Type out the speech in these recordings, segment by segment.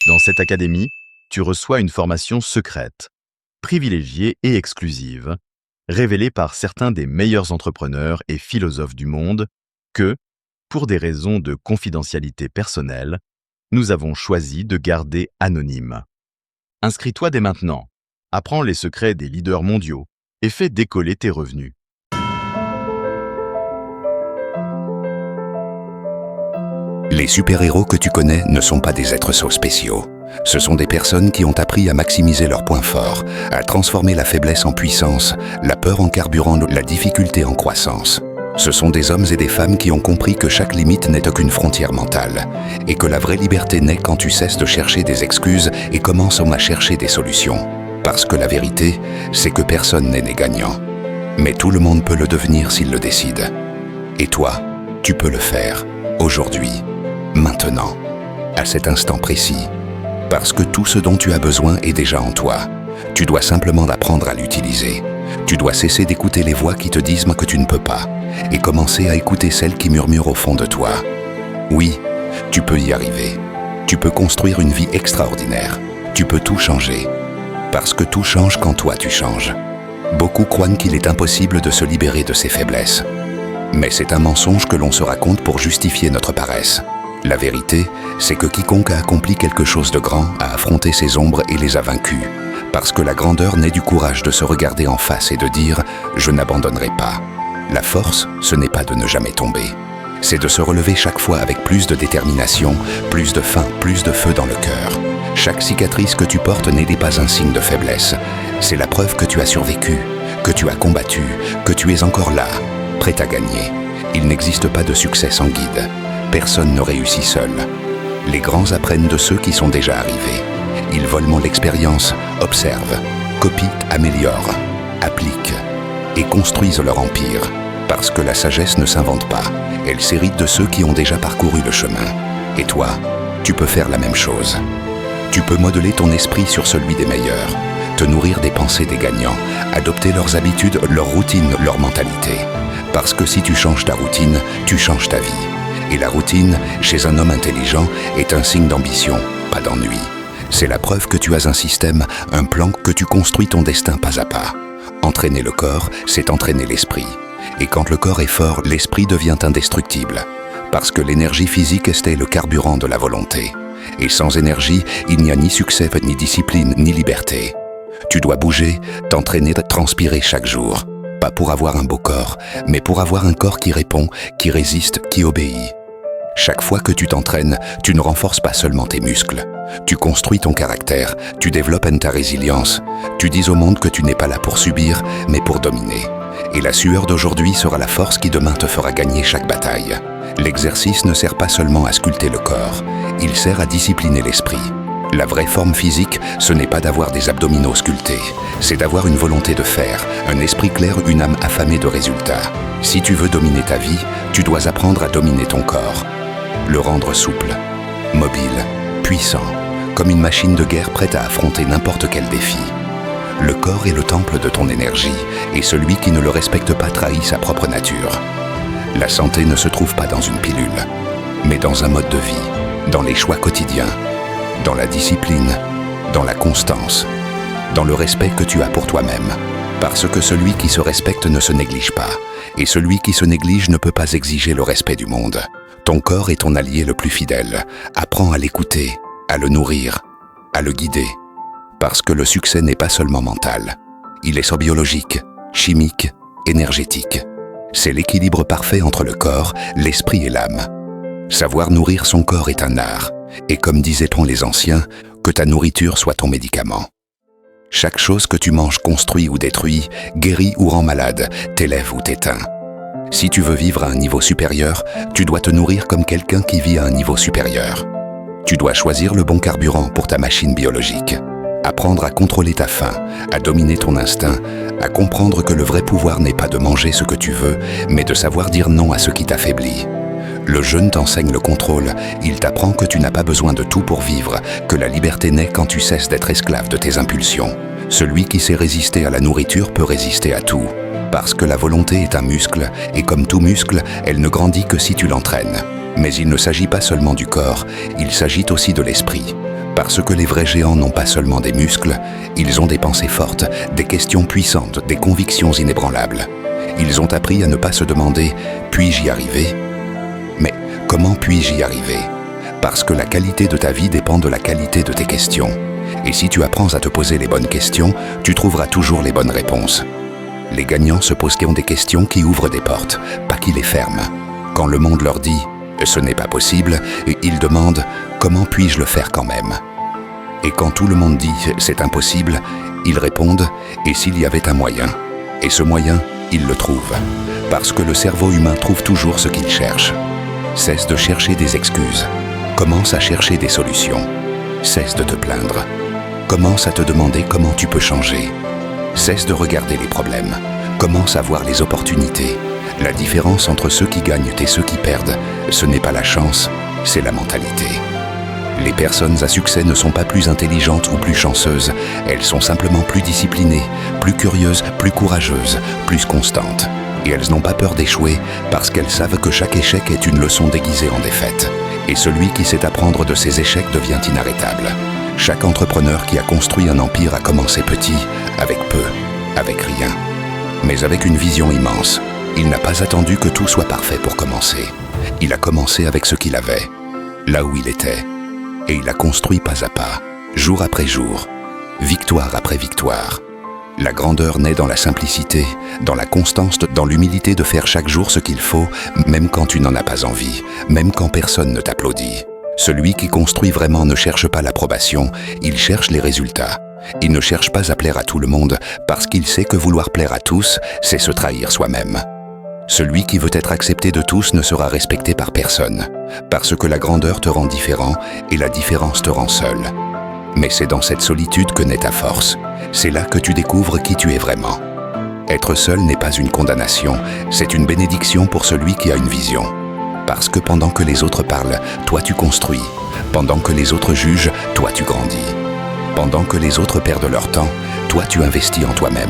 Dans cette académie, tu reçois une formation secrète, privilégiée et exclusive, révélée par certains des meilleurs entrepreneurs et philosophes du monde que, pour des raisons de confidentialité personnelle, nous avons choisi de garder anonyme. Inscris-toi dès maintenant, apprends les secrets des leaders mondiaux et fais décoller tes revenus. Les super-héros que tu connais ne sont pas des êtres spéciaux. Ce sont des personnes qui ont appris à maximiser leurs points forts, à transformer la faiblesse en puissance, la peur en carburant, la difficulté en croissance. Ce sont des hommes et des femmes qui ont compris que chaque limite n'est aucune frontière mentale, et que la vraie liberté naît quand tu cesses de chercher des excuses et commences à chercher des solutions. Parce que la vérité, c'est que personne n'est né gagnant. Mais tout le monde peut le devenir s'il le décide. Et toi, tu peux le faire, aujourd'hui, maintenant, à cet instant précis. Parce que tout ce dont tu as besoin est déjà en toi. Tu dois simplement apprendre à l'utiliser. Tu dois cesser d'écouter les voix qui te disent que tu ne peux pas et commencer à écouter celles qui murmurent au fond de toi. Oui, tu peux y arriver. Tu peux construire une vie extraordinaire. Tu peux tout changer. Parce que tout change quand toi tu changes. Beaucoup croient qu'il est impossible de se libérer de ses faiblesses. Mais c'est un mensonge que l'on se raconte pour justifier notre paresse. La vérité, c'est que quiconque a accompli quelque chose de grand a affronté ses ombres et les a vaincus. Parce que la grandeur naît du courage de se regarder en face et de dire « je n'abandonnerai pas ». La force, ce n'est pas de ne jamais tomber. C'est de se relever chaque fois avec plus de détermination, plus de faim, plus de feu dans le cœur. Chaque cicatrice que tu portes n'est pas un signe de faiblesse. C'est la preuve que tu as survécu, que tu as combattu, que tu es encore là, prêt à gagner. Il n'existe pas de succès sans guide. Personne ne réussit seul. Les grands apprennent de ceux qui sont déjà arrivés. Ils volent l'expérience, observent, copient, améliorent, appliquent et construisent leur empire. Parce que la sagesse ne s'invente pas, elle s'hérite de ceux qui ont déjà parcouru le chemin. Et toi, tu peux faire la même chose. Tu peux modeler ton esprit sur celui des meilleurs, te nourrir des pensées des gagnants, adopter leurs habitudes, leurs routines, leur mentalité. Parce que si tu changes ta routine, tu changes ta vie. Et la routine, chez un homme intelligent, est un signe d'ambition, pas d'ennui. C'est la preuve que tu as un système, un plan, que tu construis ton destin pas à pas. Entraîner le corps, c'est entraîner l'esprit. Et quand le corps est fort, l'esprit devient indestructible. Parce que l'énergie physique est le carburant de la volonté. Et sans énergie, il n'y a ni succès, ni discipline, ni liberté. Tu dois bouger, t'entraîner, transpirer chaque jour. Pas pour avoir un beau corps, mais pour avoir un corps qui répond, qui résiste, qui obéit. Chaque fois que tu t'entraînes, tu ne renforces pas seulement tes muscles. Tu construis ton caractère, tu développes ta résilience. Tu dis au monde que tu n'es pas là pour subir, mais pour dominer. Et la sueur d'aujourd'hui sera la force qui demain te fera gagner chaque bataille. L'exercice ne sert pas seulement à sculpter le corps, il sert à discipliner l'esprit. La vraie forme physique, ce n'est pas d'avoir des abdominaux sculptés, c'est d'avoir une volonté de faire, un esprit clair, une âme affamée de résultats. Si tu veux dominer ta vie, tu dois apprendre à dominer ton corps. Le rendre souple, mobile, puissant, comme une machine de guerre prête à affronter n'importe quel défi. Le corps est le temple de ton énergie, et celui qui ne le respecte pas trahit sa propre nature. La santé ne se trouve pas dans une pilule, mais dans un mode de vie, dans les choix quotidiens, dans la discipline, dans la constance, dans le respect que tu as pour toi-même. Parce que celui qui se respecte ne se néglige pas, et celui qui se néglige ne peut pas exiger le respect du monde. Ton corps est ton allié le plus fidèle. Apprends à l'écouter, à le nourrir, à le guider. Parce que le succès n'est pas seulement mental. Il est biologique, chimique, énergétique. C'est l'équilibre parfait entre le corps, l'esprit et l'âme. Savoir nourrir son corps est un art. Et comme disaient-on les anciens, que ta nourriture soit ton médicament. Chaque chose que tu manges construit ou détruit, guérit ou rend malade, t'élève ou t'éteint. Si tu veux vivre à un niveau supérieur, tu dois te nourrir comme quelqu'un qui vit à un niveau supérieur. Tu dois choisir le bon carburant pour ta machine biologique. Apprendre à contrôler ta faim, à dominer ton instinct, à comprendre que le vrai pouvoir n'est pas de manger ce que tu veux, mais de savoir dire non à ce qui t'affaiblit. Le jeûne t'enseigne le contrôle, il t'apprend que tu n'as pas besoin de tout pour vivre, que la liberté naît quand tu cesses d'être esclave de tes impulsions. Celui qui sait résister à la nourriture peut résister à tout. Parce que la volonté est un muscle, et comme tout muscle, elle ne grandit que si tu l'entraînes. Mais il ne s'agit pas seulement du corps, il s'agit aussi de l'esprit. Parce que les vrais géants n'ont pas seulement des muscles, ils ont des pensées fortes, des questions puissantes, des convictions inébranlables. Ils ont appris à ne pas se demander « puis-je y arriver ?» Mais comment puis-je y arriver? Parce que la qualité de ta vie dépend de la qualité de tes questions. Et si tu apprends à te poser les bonnes questions, tu trouveras toujours les bonnes réponses. Les gagnants se posent des questions qui ouvrent des portes, pas qui les ferment. Quand le monde leur dit « ce n'est pas possible », ils demandent « comment puis-je le faire quand même ?» Et quand tout le monde dit « c'est impossible », ils répondent « et s'il y avait un moyen ?» Et ce moyen, ils le trouvent. Parce que le cerveau humain trouve toujours ce qu'il cherche. Cesse de chercher des excuses. Commence à chercher des solutions. Cesse de te plaindre. Commence à te demander comment tu peux changer. Cesse de regarder les problèmes. Commence à voir les opportunités. La différence entre ceux qui gagnent et ceux qui perdent, ce n'est pas la chance, c'est la mentalité. Les personnes à succès ne sont pas plus intelligentes ou plus chanceuses, elles sont simplement plus disciplinées, plus curieuses, plus courageuses, plus constantes. Et elles n'ont pas peur d'échouer parce qu'elles savent que chaque échec est une leçon déguisée en défaite. Et celui qui sait apprendre de ses échecs devient inarrêtable. Chaque entrepreneur qui a construit un empire a commencé petit, avec peu, avec rien. Mais avec une vision immense. Il n'a pas attendu que tout soit parfait pour commencer. Il a commencé avec ce qu'il avait, là où il était. Et il a construit pas à pas, jour après jour, victoire après victoire. La grandeur naît dans la simplicité, dans la constance, dans l'humilité de faire chaque jour ce qu'il faut, même quand tu n'en as pas envie, même quand personne ne t'applaudit. Celui qui construit vraiment ne cherche pas l'approbation, il cherche les résultats. Il ne cherche pas à plaire à tout le monde, parce qu'il sait que vouloir plaire à tous, c'est se trahir soi-même. Celui qui veut être accepté de tous ne sera respecté par personne, parce que la grandeur te rend différent et la différence te rend seul. Mais c'est dans cette solitude que naît ta force. C'est là que tu découvres qui tu es vraiment. Être seul n'est pas une condamnation, c'est une bénédiction pour celui qui a une vision. Parce que pendant que les autres parlent, toi tu construis. Pendant que les autres jugent, toi tu grandis. Pendant que les autres perdent leur temps, toi tu investis en toi-même.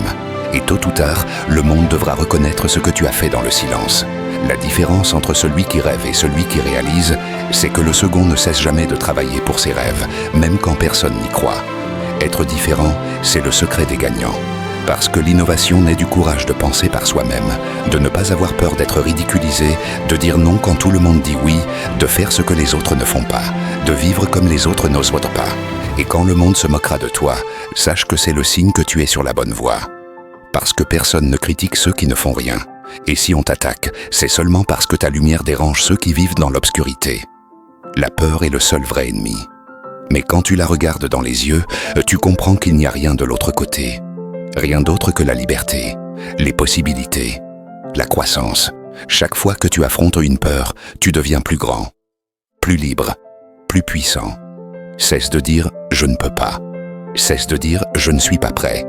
Et tôt ou tard, le monde devra reconnaître ce que tu as fait dans le silence. La différence entre celui qui rêve et celui qui réalise, c'est que le second ne cesse jamais de travailler pour ses rêves, même quand personne n'y croit. Être différent, c'est le secret des gagnants. Parce que l'innovation naît du courage de penser par soi-même, de ne pas avoir peur d'être ridiculisé, de dire non quand tout le monde dit oui, de faire ce que les autres ne font pas, de vivre comme les autres n'osent pas. Et quand le monde se moquera de toi, sache que c'est le signe que tu es sur la bonne voie. Parce que personne ne critique ceux qui ne font rien. Et si on t'attaque, c'est seulement parce que ta lumière dérange ceux qui vivent dans l'obscurité. La peur est le seul vrai ennemi. Mais quand tu la regardes dans les yeux, tu comprends qu'il n'y a rien de l'autre côté. Rien d'autre que la liberté, les possibilités, la croissance. Chaque fois que tu affrontes une peur, tu deviens plus grand, plus libre, plus puissant. Cesse de dire « je ne peux pas ». Cesse de dire « je ne suis pas prêt ».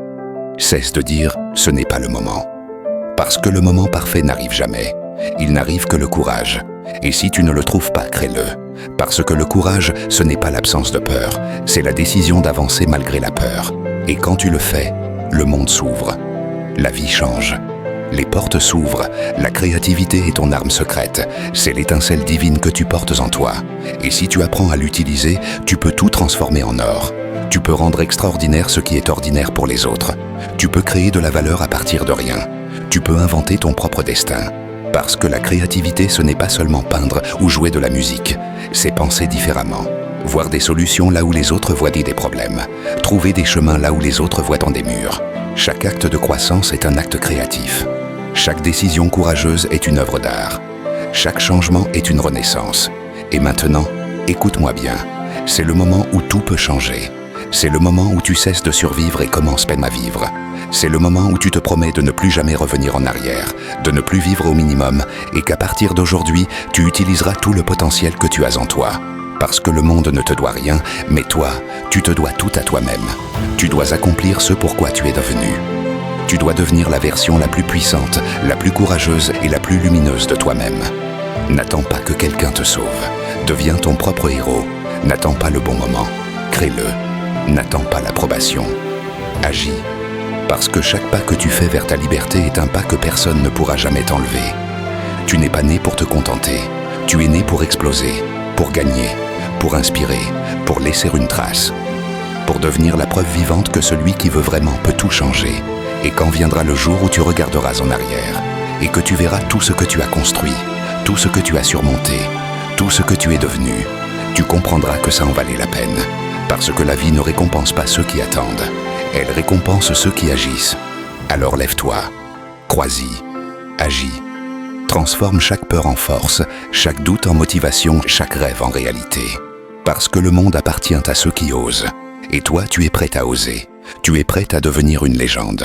Cesse de dire « ce n'est pas le moment ». Parce que le moment parfait n'arrive jamais. Il n'arrive que le courage. Et si tu ne le trouves pas, crée-le. Parce que le courage, ce n'est pas l'absence de peur, c'est la décision d'avancer malgré la peur. Et quand tu le fais, le monde s'ouvre. La vie change. Les portes s'ouvrent. La créativité est ton arme secrète. C'est l'étincelle divine que tu portes en toi. Et si tu apprends à l'utiliser, tu peux tout transformer en or. Tu peux rendre extraordinaire ce qui est ordinaire pour les autres. Tu peux créer de la valeur à partir de rien. Tu peux inventer ton propre destin. Parce que la créativité, ce n'est pas seulement peindre ou jouer de la musique. C'est penser différemment. Voir des solutions là où les autres voient des problèmes. Trouver des chemins là où les autres voient des murs. Chaque acte de croissance est un acte créatif. Chaque décision courageuse est une œuvre d'art. Chaque changement est une renaissance. Et maintenant, écoute-moi bien. C'est le moment où tout peut changer. C'est le moment où tu cesses de survivre et commences même à vivre. C'est le moment où tu te promets de ne plus jamais revenir en arrière, de ne plus vivre au minimum et qu'à partir d'aujourd'hui, tu utiliseras tout le potentiel que tu as en toi. Parce que le monde ne te doit rien, mais toi, tu te dois tout à toi-même. Tu dois accomplir ce pourquoi tu es devenu. Tu dois devenir la version la plus puissante, la plus courageuse et la plus lumineuse de toi-même. N'attends pas que quelqu'un te sauve. Deviens ton propre héros. N'attends pas le bon moment. Crée-le. N'attends pas l'approbation. Agis. Parce que chaque pas que tu fais vers ta liberté est un pas que personne ne pourra jamais t'enlever. Tu n'es pas né pour te contenter. Tu es né pour exploser, pour gagner, pour inspirer, pour laisser une trace, pour devenir la preuve vivante que celui qui veut vraiment peut tout changer. Et quand viendra le jour où tu regarderas en arrière et que tu verras tout ce que tu as construit, tout ce que tu as surmonté, tout ce que tu es devenu, tu comprendras que ça en valait la peine. Parce que la vie ne récompense pas ceux qui attendent, elle récompense ceux qui agissent. Alors lève-toi, crois-y, agis. Transforme chaque peur en force, chaque doute en motivation, chaque rêve en réalité. Parce que le monde appartient à ceux qui osent. Et toi, tu es prêt à oser. Tu es prêt à devenir une légende.